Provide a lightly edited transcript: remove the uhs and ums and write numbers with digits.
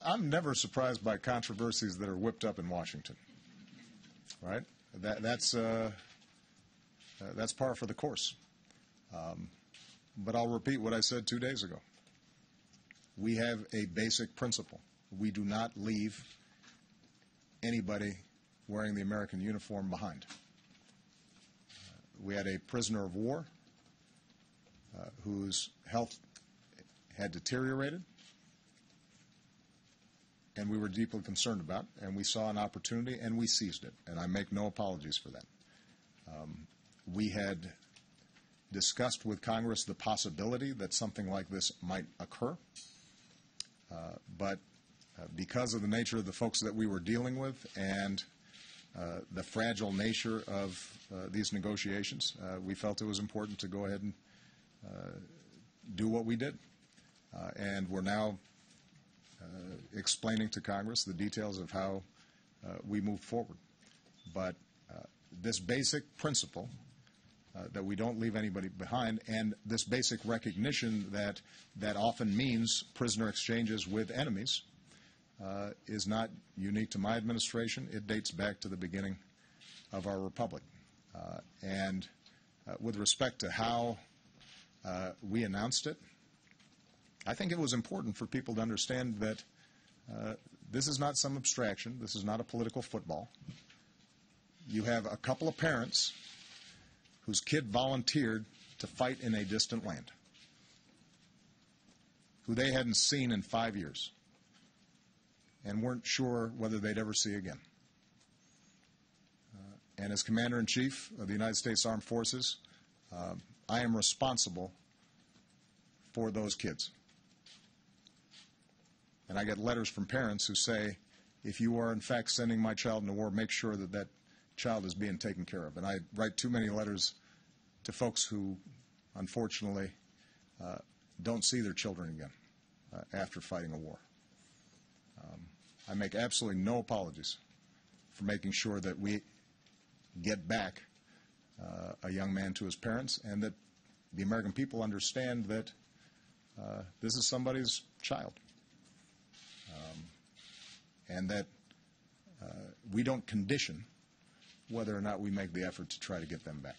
I'm never surprised by controversies that are whipped up in Washington, right? That's par for the course. But I'll repeat what I said 2 days ago. We have a basic principle. We do not leave anybody wearing the American uniform behind. We had a prisoner of war whose health had deteriorated, and we were deeply concerned about, and we saw an opportunity, and we seized it, and I make no apologies for that. We had discussed with Congress the possibility that something like this might occur, but because of the nature of the folks that we were dealing with and the fragile nature of these negotiations, we felt it was important to go ahead and do what we did. And we're now explaining to Congress the details of how we move forward. But this basic principle that we don't leave anybody behind, and this basic recognition that that often means prisoner exchanges with enemies, is not unique to my administration. It dates back to the beginning of our republic. And with respect to how we announced it, I think it was important for people to understand that this is not some abstraction. This is not a political football. You have a couple of parents whose kid volunteered to fight in a distant land, who they hadn't seen in 5 years and weren't sure whether they'd ever see again. And as Commander-in-Chief of the United States Armed Forces, I am responsible for those kids. And I get letters from parents who say, if you are in fact sending my child into war, make sure that that child is being taken care of. And I write too many letters to folks who, unfortunately, don't see their children again after fighting a war. I make absolutely no apologies for making sure that we get back a young man to his parents, and that the American people understand that this is somebody's child, and that we don't condition whether or not we make the effort to try to get them back.